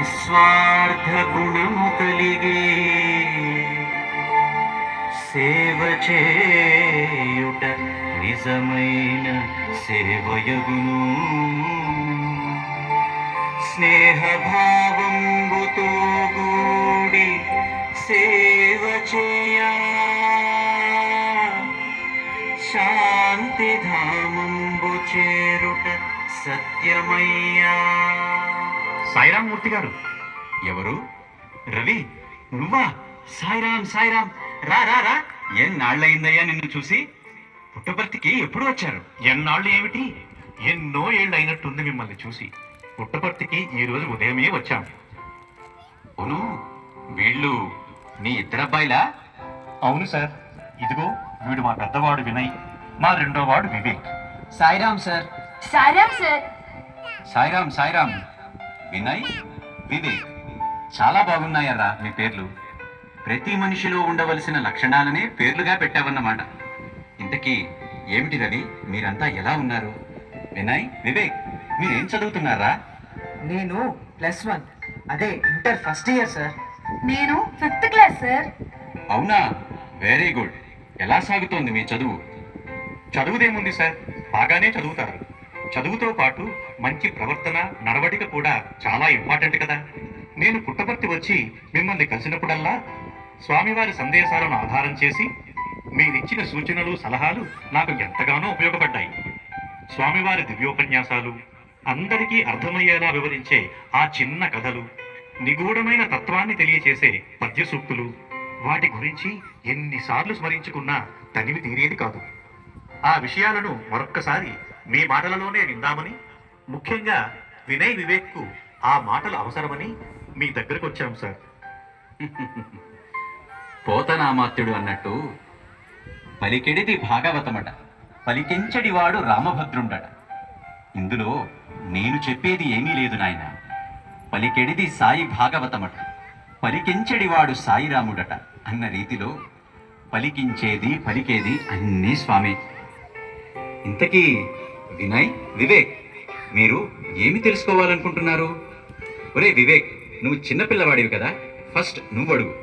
నిస్వార్థ గుణము కలిగే సేవ చేయుట నిజమైన సేవయగును. స్నేహభావంబుతో కూడి సేవ చేయా శాంతిధామంబు చేరుట సత్యమయ్యా. సాయిరామ్ మూర్తి గారు. ఎవరు? రవి, నువ్వా? సాయిరామ్ సాయిరామ్, రా రా రా. ఎన్నాళ్ళయిందయ్యా నిన్ను చూసి? పుట్టపర్తికి ఎప్పుడు వచ్చారు? ఎన్నాళ్ళు ఏమిటి, ఎన్నో ఏళ్ళు అయినట్టుంది మిమ్మల్ని చూసి. పుట్టపర్తికి ఈ రోజు ఉదయమే వచ్చాం. అవును, వీళ్ళు నీ ఇద్దరబ్బాయిలా? అవును సార్, ఇదిగో వీడు మా పెద్దవాడు వినయ్, మా రెండోవాడు వివేక్. సాయిరామ్ సార్. సాయిరామ్ సార్. సాయిరామ్ సాయిరామ్. వినయ్, వివేక్, చాలా బాగున్నాయరా మీ పేర్లు. ప్రతి మనిషిలో ఉండవలసిన లక్షణాలనే పేర్లుగా పెట్టావన్నమాట. ఇంతకీ ఏమిటి రవి, మీరంతా ఎలా ఉన్నారు? వినయ్, వివేక్, మీరేం చదువుతున్నారా? నేను +1, అదే ఇంటర్ ఫస్ట్ ఇయర్ సార్. నేను 5th క్లాస్ సార్. అవునా, వెరీ గుడ్. ఎలా సాగుతోంది మీ చదువు? చదువుదేముంది సార్, బాగానే చదువుతారు. చదువుతో పాటు మంచి ప్రవర్తన, నడవడిక కూడా చాలా ఇంపార్టెంట్ కదా. నేను పుట్టపర్తి వచ్చి మిమ్మల్ని కలిసినప్పుడల్లా స్వామివారి సందేశాలను ఆధారం చేసి మీరిచ్చిన సూచనలు, సలహాలు నాకు ఎంతగానో ఉపయోగపడ్డాయి. స్వామివారి దివ్యోపన్యాసాలు, అందరికీ అర్థమయ్యేలా వివరించే ఆ చిన్న కథలు, నిగూఢమైన తత్వాన్ని తెలియచేసే పద్య సూక్తులు, వాటి గురించి ఎన్నిసార్లు స్మరించుకున్నా తనివి తీరేది కాదు. ఆ విషయాలను మరొక్కసారి మీ మాటలలోనే విందామని, ముఖ్యంగా వినయ్, వివేక్కు ఆ మాటలు అవసరమని మీ దగ్గరకు వచ్చాం సార్. పోతనామాత్యుడు అన్నట్టు పలికెడిది భాగవతమట, పలికెంచడివాడు రామభద్రుండట. ఇందులో నేను చెప్పేది ఏమీ లేదు నాయన. పలికెడిది సాయి భాగవతమట, పలికెంచడివాడు సాయిరాముడట అన్న రీతిలో పలికించేది, పలికేది అన్నీ స్వామి. ఇంతకీ వినయ్, వివేక్, మీరు ఏమి తెలుసుకోవాలనుకుంటున్నారు? ఒరే వివేక్, నువ్వు చిన్నపిల్లవాడివి కదా, ఫస్ట్ నువ్వు అడుగు.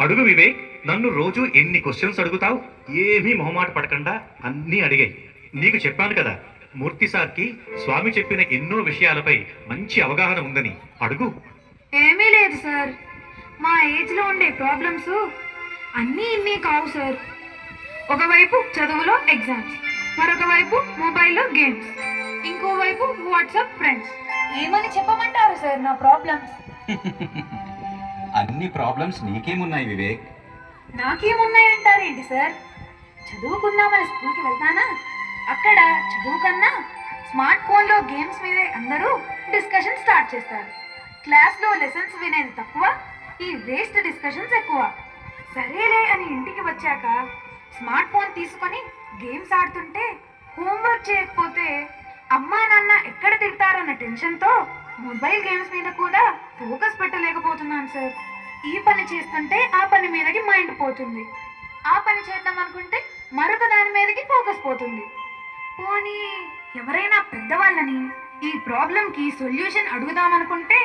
అడుగు వివేక్, నన్ను రోజు ఎన్ని క్వశ్చన్స్ అడుగుతావు? ఏమీ మొహమాట పడకుండా అన్నీ అడిగాయి. నీకు చెప్పాను కదా, మూర్తి సార్కి స్వామి చెప్పిన ఎన్నో విషయాలపై మంచి అవగాహన ఉందని. అడుగు. ఏమీ లేదు సార్, మా ఏజ్లో ఉండే ప్రాబ్లమ్స్ అన్నీ ఇన్ని కావు సార్. ఒకవైపు చదువులో ఎగ్జామ్స్, మరొక వైపు మొబైల్లో గేమ్స్, ఇంకోవైపు వాట్సాప్ ఫ్రెండ్స్. ఏమని చెప్పమంటారు సార్ నా ప్రాబ్లమ్స్? అన్ని ప్రాబ్లమ్స్ నీకేమున్నాయి వివేక్? నాకేమున్నాయంటారేంటి సార్? చదువుకుందామని స్కూల్కి వెళ్తానా, అక్కడ చదువు కన్నా స్మార్ట్ ఫోన్లో గేమ్స్ మీదే అందరూ డిస్కషన్ స్టార్ట్ చేస్తారు. క్లాస్లో లెసన్స్ వినేది తక్కువ, ఈ వేస్ట్ డిస్కషన్స్ ఎక్కువ. సరేలే అని ఇంటికి వచ్చాక స్మార్ట్ ఫోన్ తీసుకొని గేమ్స్ ఆడుతుంటే, హోంవర్క్ చేయకపోతే అమ్మా నాన్న ఎక్కడ తిడతారన్న టెన్షన్తో మొబైల్ గేమ్స్ మీద కూడా ఫోకస్ పెట్టలేకపోతున్నాను సార్. ఈ పని చేస్తుంటే ఆ పని మీదకి మైండ్ పోతుంది, ఆ పని చేద్దాం అనుకుంటే మరొక దాని మీదకి ఫోకస్ పోతుంది. పోనీ ఎవరైనా పెద్దవాళ్ళని ఈ ప్రాబ్లంకి సొల్యూషన్ అడుగుదామనుకుంటే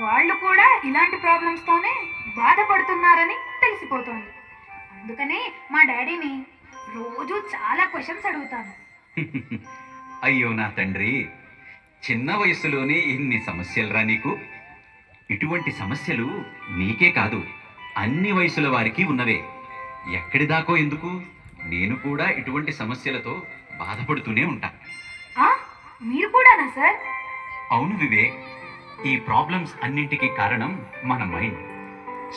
వాళ్ళు కూడా ఇలాంటి ప్రాబ్లమ్స్తోనే బాధపడుతున్నారని తెలిసిపోతుంది. అందుకనే మా డాడీని రోజు చాలా క్వశ్చన్స్ అడుగుతాను. అయ్యో నా తండ్రి, చిన్న వయసులోనే ఇన్ని సమస్యలురా నీకు. ఇటువంటి సమస్యలు నీకే కాదు, అన్ని వయసుల వారికి ఉన్నవే. ఎక్కడి దాకో ఎందుకు, నేను కూడా ఇటువంటి సమస్యలతో బాధపడుతూనే ఉంటా. మీరు కూడానా సార్? అవును వివేక్, ఈ ప్రాబ్లమ్స్ అన్నింటికి కారణం మన మైండ్.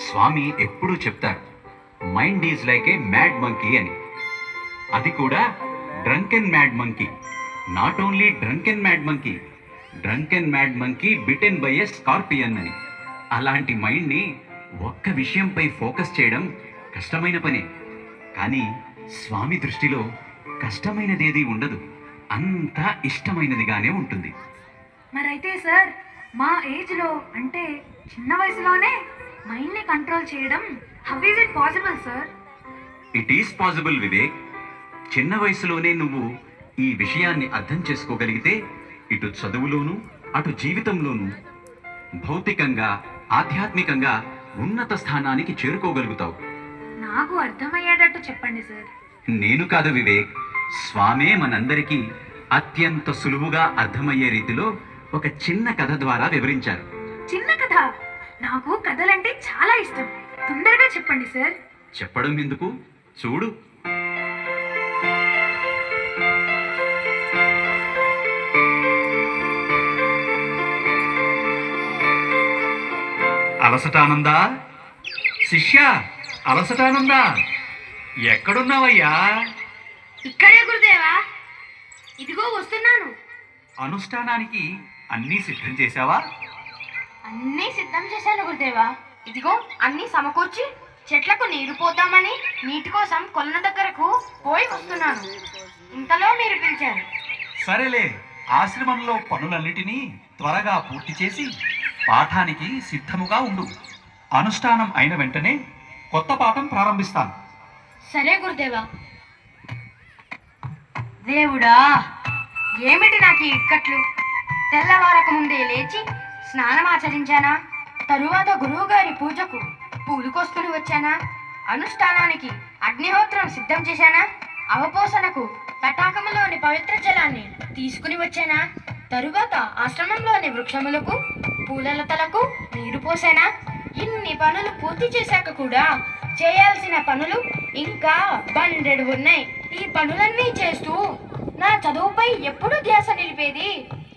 స్వామి ఎప్పుడూ చెప్తారు, mind is like A mad monkey అని. అది కూడా drunken mad monkey. Not only drunken mad monkey, drunken mad monkey bitten by A scorpion అని. అలాంటి మైండ్ని ఒక్క విషయంపై ఫోకస్ చేయడం కష్టమైన పనే. కానీ స్వామి దృష్టిలో కష్టమైనదేది ఉండదు, అంతా ఇష్టమైనదిగానే ఉంటుంది. మరైతే సార్, మా ఏజ్లో అంటే చిన్న వయసులోనే మైండ్ని కంట్రోల్ చేయడం how is it possible sir? It is possible Vivek. చిన్న వయసులోనే నువ్వు ఈ విషయాన్ని అర్థం చేసుకోగలిగితే, ఇటు చదువులోనూ అటు జీవితంలోనూ భౌతికంగా ఆధ్యాత్మికంగా ఉన్నత స్థానానికి చేరుకోగలుగుతావు. నాకు అర్థమయ్యేటట్టు చెప్పండి సార్. నేను కాదు వివేక్, స్వామే మనందరికీ అత్యంత సులువుగా అర్థమయ్యే రీతిలో ఒక చిన్న కథ ద్వారా వివరించారు. చిన్న కథ? నాకు కథలంటే చాలా ఇష్టం. తొందరగా చెప్పండి సార్. చెప్పడం ఎందుకు, చూడు. అలసటానందా, శిష్య అలసటానందా, ఎక్కడున్నావయ్యా? ఇక్కడే గురుదేవా, ఇదిగో వస్తున్నాను. అనుష్ఠానానికి అన్నీ సిద్ధం చేశావా? అన్నీ సిద్ధం చేశాను గురుదేవా. ఇదిగో అన్నీ సమకూర్చి చెట్లకు నీరు పోద్దామని నీటి కోసం కొలన దగ్గరకు పోయి వస్తున్నాను. ఇంతలో మీరు పిలిచారు. సరేలే, ఆశ్రమంలో పనులన్నిటినీ త్వరగా పూర్తి చేసి పాఠానికి సిద్ధముగా ఉండు. అనుష్ఠానం అయిన వెంటనే కొత్త పాఠం ప్రారంభిస్తాను. సరే గురుదేవా. దేవుడా, ఏమిటి నాకు ఈ ఇక్కట్లు? తెల్లవారక ముందే లేచి స్నానమాచరించానా? తరువాత గురువు గారి పూజకు పూలు కోసుకుని వచ్చానా? అనుష్ఠానానికి అగ్నిహోత్రం సిద్ధం చేశానా? అవపోసనకు తటాకములోని పవిత్ర జలాన్ని తీసుకుని వచ్చానా? తరువాత ఆశ్రమంలోని వృక్షములకు పూలలతలకు నీరు పోసానా? ఇన్ని పనులు పూర్తి చేశాక కూడా చేయాల్సిన పనులు ఇంకా 100 ఉన్నాయి. ఈ పనులన్నీ చేస్తూ నా చదువుపై ఎప్పుడు ధ్యాస నిలిపేది?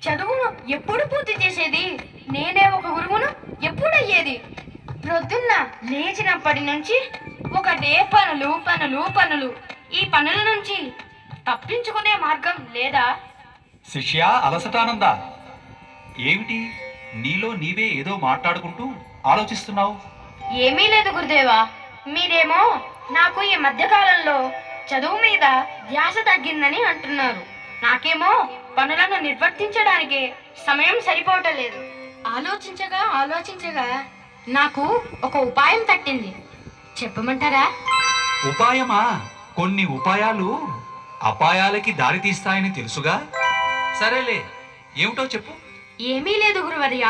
చదువును ఎప్పుడు పూర్తి చేసేది? నేనే ఒక గురువును ఎప్పుడు అయ్యేది? ప్రొద్దున్న లేచినప్పటి నుంచి ఒకటే పనులు పనులు పనులు. ఈ పనుల నుంచి తప్పించుకునే మార్గం లేదా? శిష్య అలసటానందా, ఏమిటి నీలో నీవే ఏదో మాట్లాడుకుంటూ ఆలోచిస్తున్నావు? ఏమీ లేదు గురుదేవా. మీరేమో నాకు ఈ మధ్యకాలంలో చదువు మీద ధ్యాస తగ్గిందని అంటున్నారు. నాకేమో పనులను నిర్వర్తించడానికి సమయం సరిపోవటం లేదు. ఆలోచించగా ఆలోచించగా నాకు ఒక ఉపాయం తట్టింది. చెప్పమంటారా? ఉపాయమా? కొన్ని ఉపాయాలు అపాయాలకి దారి తీస్తాయని తెలుసుగా. సరేలే, ఏమిటో చెప్పు. ఏమీ లేదు గురువర్య.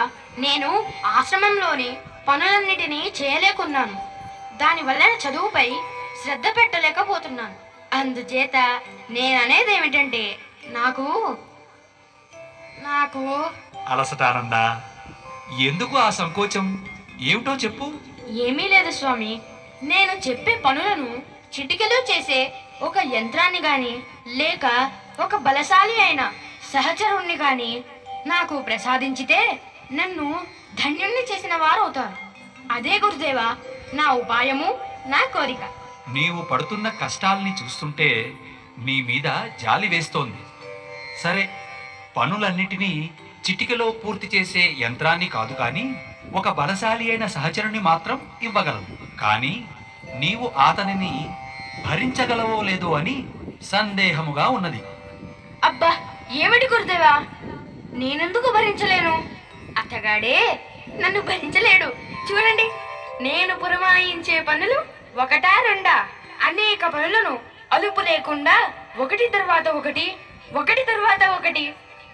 నేను ఆశ్రమంలోని పనులన్నిటినీ చేయలేకున్నాను. దానివల్ల చదువుపై శ్రద్ధ పెట్టలేకపోతున్నాను. అందుచేత నేననేది ఏమిటంటే నాకు అలసటానందా, ఎందుకు ఆ సంకోచం? ఏమిటో చెప్పు. ఏమీ లేదు స్వామి. నేను చెప్పే పనులను చిటికెలో చేసే ఒక యంత్రాన్ని గాని లేక ఒక బలశాలి అయిన సహచరుణ్ణి గాని నాకు ప్రసాదించితే నన్ను ధన్యుణ్ణి చేసిన వారు అవుతారు. అదే గురుదేవా నా ఉపాయము, నా కోరిక. నీవు పడుతున్న కష్టాల్ని చూస్తుంటే నీ మీద జాలి వేస్తోంది. సరే, పనులన్నిటినీ చిటికలో పూర్తి చేసే యంత్రాన్ని కాదు కానీ ఒక బలశాలి అయిన సహచరుని మాత్రం ఇవ్వగలవు. కానీ నీవు అతనిని భరించగలవో లేదో అని సందేహముగా ఉన్నది. అబ్బా, ఏమిటి గురుదేవా, నేనెందుకు భరించలేను? అతగాడే నన్ను భరించలేడు. చూడండి, నేను పురమాయించే పనులు ఒకటా రెండా, అనేక పనులను అలుపు లేకుండా ఒకటి తర్వాత ఒకటి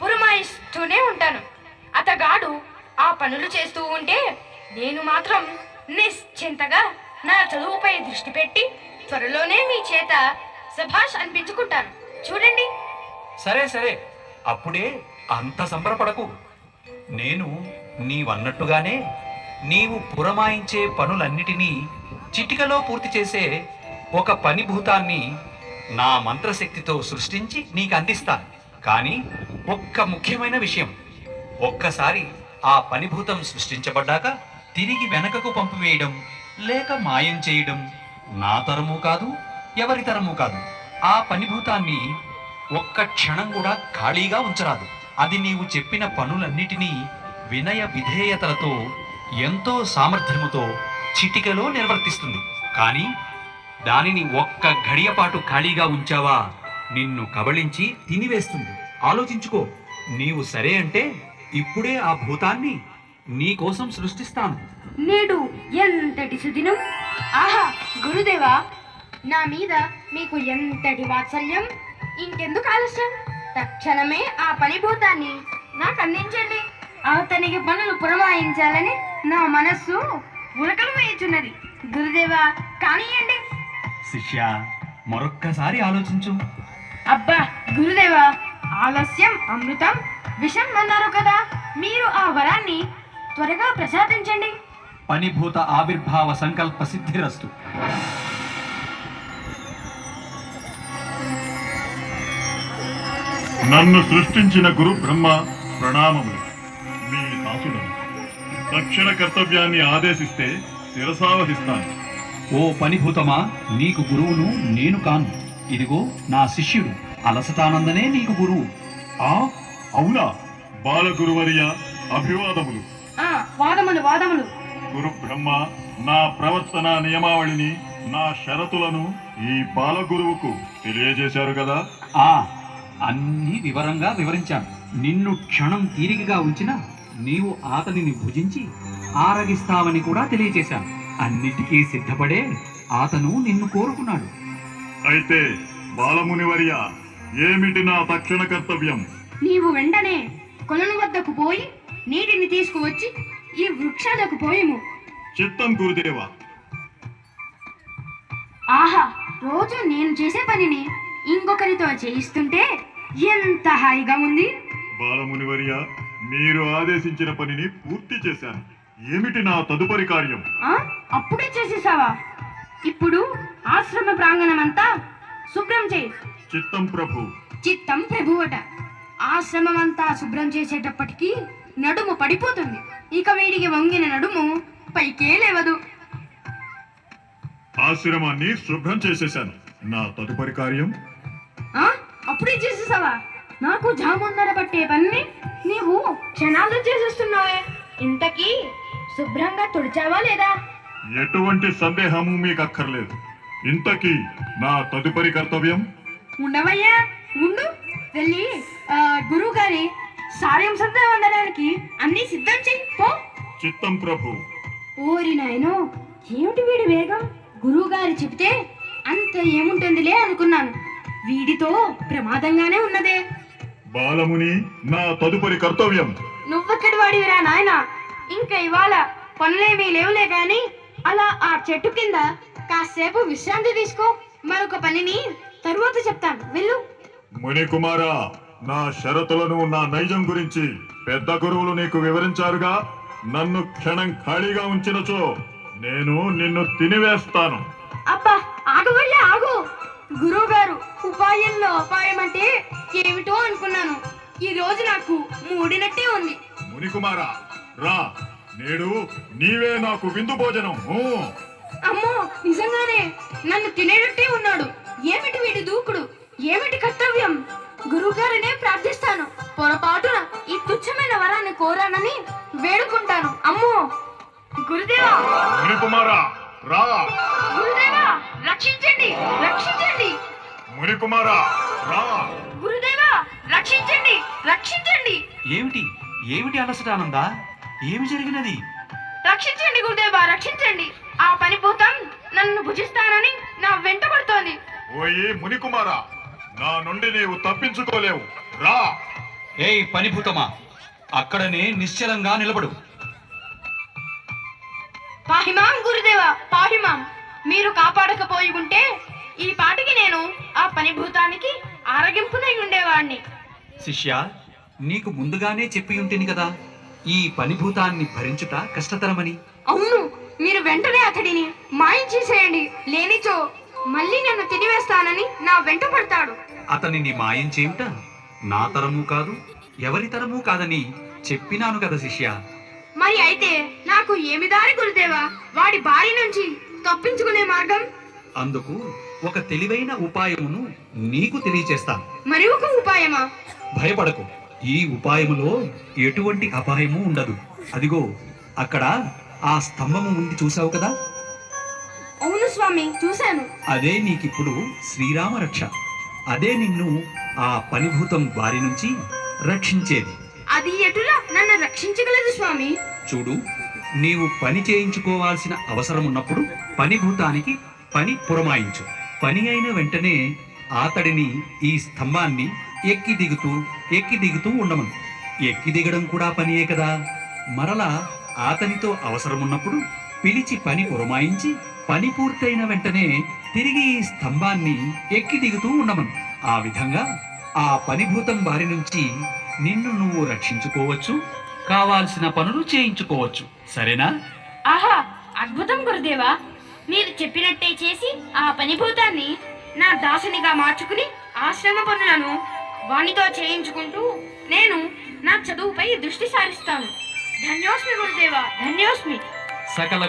పురమాయిస్తూనే ఉంటాను. అతగాడు ఆ పనులు చేస్తూ ఉంటే నేను మాత్రం నిశ్చింతగా నా చదువుపై దృష్టి పెట్టి త్వరలోనే మీ చేత శభాష్ అనిపించుకుంటాను. చూడండి. సరే సరే, అప్పుడే అంత సంబరపడకు. నేను నీవన్నట్టుగానే నీవు పురమాయించే పనులన్నిటినీ చిటికలో పూర్తి చేసే ఒక పనిభూతాన్ని నా మంత్రశక్తితో సృష్టించి నీకు అందిస్తాను. కానీ ఒక్క ముఖ్యమైన విషయం, ఒక్కసారి ఆ పనిభూతం సృష్టించబడ్డాక తిరిగి వెనకకు పంపివేయడం లేక మాయం చేయడం నా తరము కాదు, ఎవరి తరము కాదు. ఆ పనిభూతాన్ని ఒక్క క్షణం కూడా ఖాళీగా ఉంచరాదు. అది నీవు చెప్పిన పనులన్నిటినీ వినయ విధేయతలతో ఎంతో సామర్థ్యముతో చిటికలో నిర్వర్తిస్తుంది. కానీ దానిని ఒక్క ఘడియపాటు ఖాళీగా ఉంచావా నిన్ను కబళించి తినివేస్తుంది. ఆలోచించుకో. నీవు సరే అంటే ఇప్పుడే ఆ భూతాన్ని నీ కోసం సృష్టిస్తాను. నేడు ఎంతటి సుదినం! ఆహా గురుదేవా, నా మీద మీకు ఎంతటి వాత్సల్యం! ఇంకెందుకు ఆలస్యం? తక్షణమే ఆ పనిభూతాన్ని నాకు అందించండి. అతనికి పనులు పురమాయించాలని నా మనస్సు ఉరకలు వేయుచున్నది. గురుదేవా కానియండి. శిష్య, మరొక్కసారి ఆలోచించు. అబ్బా గురుదేవా, ఆలస్యం అమృతం విషం అన్నారు కదా, మీరు ఆ వరాన్ని త్వరగా ప్రసాదించండి. పనిభూత ఆవిర్భావ సంకల్ప సిద్ధిరస్తు. నన్ను సృష్టించిన గురు బ్రహ్మ ప్రణామములు. మీ దాసుడను. తక్షణ కర్తవ్యాన్ని ఆదేశిస్తే శిరసావహిస్తాను. ఓ పనిభూతమా, నీకు గురువును నేను కాను. ఇదిగో నా శిష్యుడు అలసటానందనే నీకు గురువు. ఆ అవునా? బాలగురువర్య అభివాదములు. వాదములు వాదములు. గురు బ్రహ్మ నా ప్రవర్తన నియమావళిని, నా షరతులను ఈ బాలగురువుకు తెలియజేశారు కదా. అన్ని వివరంగా వివరించాను. నిన్ను క్షణం తీరికగా ఉంచిన నీవు ఆతనిని భుజించి ఆరగిస్తావని కూడా తెలియజేశాను. అన్నిటికీ సిద్ధపడే ఆతను నిన్ను కోరుకున్నాడు. అయితే బాలమునివర్య, ఏమిటి నా తక్షణ కర్తవ్యం? నీవు వెంటనే కొలను వద్దకు పోయి నీటిని తీసుకువచ్చి ఈ వృక్షాలకు పోయము. చిత్తం గురుదేవా. ఆహా, రోజు నేను చేసే పనిని ఇంకొకరితో చేయిస్తుంటే ఎంత హాయిగా ఉంది. బాలమునివర్య, మీరు ఆదేశించిన పనిని పూర్తి చేశాను. ఏమిటి నా తదుపరి కార్యం? అప్పుడే చేసేసావా? ఇప్పుడు ఆశ్రమ ప్రాంగణమంతా శుభ్రం చేయి. చిత్తం ప్రభు. చిత్తం ప్రభువట. ఆశ్రమం అంతా శుభ్రం చేసేటప్పటికి నడుము పడిపోతుంది. ఇక వీడికి వంగిన నడుము పైకే లేవదు. ఆశ్రమాన్ని శుభ్రం చేసేశాను. నా తదుపరి కార్యం? అప్పుడే చేసేసావా? నాకు జామున్నర పట్టే పని నీవు క్షణాల్లో చేసేస్తున్నావే. ఇంతకీ శుభ్రంగా తుడిచావా లేదా? ఎటువంటి సందేహము మీకు అక్కర్లేదు. ఇంతకీ నా తదుపరి కర్తవ్యం? ఉండవయ్యా, ఉండు. వెళ్ళి గురువు గారి సార్యం సంధ్య వందడానికి అన్ని సిద్ధం చెయ్యి పో. చిత్తం ప్రభు. ఓరి నాయనో, ఏమిటి వీడి వేగం! గురువు గారు చెబితే అంత ఏముంటుందిలే అనుకున్నాను. వీడితో ప్రమాదంగానే ఉన్నదే. బాలముని, నా తదుపరి కర్తవ్యం? నువ్వెక్కడి వాడివిరా నాయనా? ఇంకా ఇవాళ పనులేమీ లేవులే గాని అలా ఆ చెట్టు కింద కాసేపు విశ్రాంతి తీసుకో. మరొక పనిని తరువాత చెప్తాను, వెళ్ళు. ముని కుమారా, నా షరతులను, నా నైజం గురించి పెద్ద గురువులు నీకు వివరించారుగా. నన్ను క్షణం ఖాళీగా ఉంచినచో నేను నిన్ను తినివేస్తాను. అబ్బా ఆగవయ్యా, ఆగు. గురువు గారు ఉపాయంలో అపాయం అంటే ఏమిటో అనుకున్నాను. ఈ రోజు నాకు మూడినట్టే ఉంది. ముని కుమారా, రా. నేడు నీవే నాకు విందు భోజనం. అమ్మో, నిజంగానే నన్ను తినేటట్టే ఉన్నాడు. ఏమిటి వీడి దూకుడు? ఏమిటి కర్తవ్యం? గురువుగారినే ప్రార్థిస్తాను. పొరపాటున ఈ తుచ్చమైన వరాన్ని కోరానని వేడుకుంటాను. అమ్మో గురుదేవా! ముని కుమారా, రా. గురుదేవా, రక్షించండి, రక్షించండి! ముని కుమారా, రా. గురుదేవా, రక్షించండి, రక్షించండి! ఏమిటి ఏమిటి అలసటానందా? ఏమి జరిగినది? రక్షించండి గురుదేవా, రక్షించండి! ఆ పనిభూతం నన్ను భుజిస్తానని నా వెంట పడుతోంది. ఓయి ముని కుమారా, నా నుండి నీవు తప్పించుకోలేవు. రా. ఏయ్ పనిభూతమా, అక్కడనే నిశ్చలంగా నిలబడు. పాహిమాం గురుదేవా, పాహిమాం! మీరు కాపాడకపోయి ఉంటే ఈ పాటికి నేను ఆ పనిభూతానికి ఆరగింపునై ఉండేవాణ్ణి. శిష్య, నీకు ముందుగానే చెప్పి ఉంటేని కదా ఈ పనిభూతాన్ని భరించుట కష్టతరమని. అవును, మీరు వెంటనే అతడిని మాయం చేసేయండి. లేనిచో మళ్ళీ నన్ను తినివేస్తానని నా వెంట పడతాడు. అతనిని మాయం చేయుట నా తరము కాదు, ఎవరి తరము కాదని చెప్పినాను కదా శిష్య. మరి అయితే నాకు ఏమి దారి గురుదేవా? వాడి బారి నుంచి తప్పించుకునే మార్గం? అందుకు ఒక తెలివైన ఉపాయమును నీకు తెలియచేస్తాను. మరి ఒక ఉపాయమా? భయపడకు, ఈ ఉపాయములో ఎటువంటి అపాయము ఉండదు. అదిగో అక్కడ ఆ స్తంభము ఉంది, చూసావు కదా? అవును స్వామి, చూశాను. అదే నీకిప్పుడు శ్రీరామ రక్ష. అదే నిన్ను ఆ పనిభూతం బారి నుంచి రక్షించేది. అది ఎటులా నన్ను రక్షించగలదు స్వామి? చూడు, నీవు పని చేయించుకోవాల్సిన అవసరం ఉన్నప్పుడు పనిభూతానికి పని పురమాయించు. పని అయిన వెంటనే అతడిని ఈ స్తంభాన్ని ఎక్కి దిగుతూ ఉండమను. ఎక్కి దిగడం కూడా పనియే కదా. మరలా అతనితో అవసరమున్నప్పుడు పిలిచి పని పురమాయించి పని పూర్తయిన వెంటనే తిరిగి ఈ స్తంభాన్ని ఎక్కి దిగుతూ ఉండమను. ఆ విధంగా ఆ పనిభూతం బారి నుంచి నిన్ను నువ్వు రక్షించుకోవచ్చు, కావాల్సిన పనులు చేయించుకోవచ్చు. సరేనా? ఆహా, అద్భుతం గురుదేవా. మీరు చెప్పినట్టే చేసి ఆ పనిభూతాన్ని నా దాసునిగా మార్చుకుని ఆశ్రమ పనులను వానితో చేయించుకుంటూ నేను నా చదువుపై దృష్టి సారిస్తాను. ధన్యోస్మి గురుదేవా, ధన్యోస్మి. సకల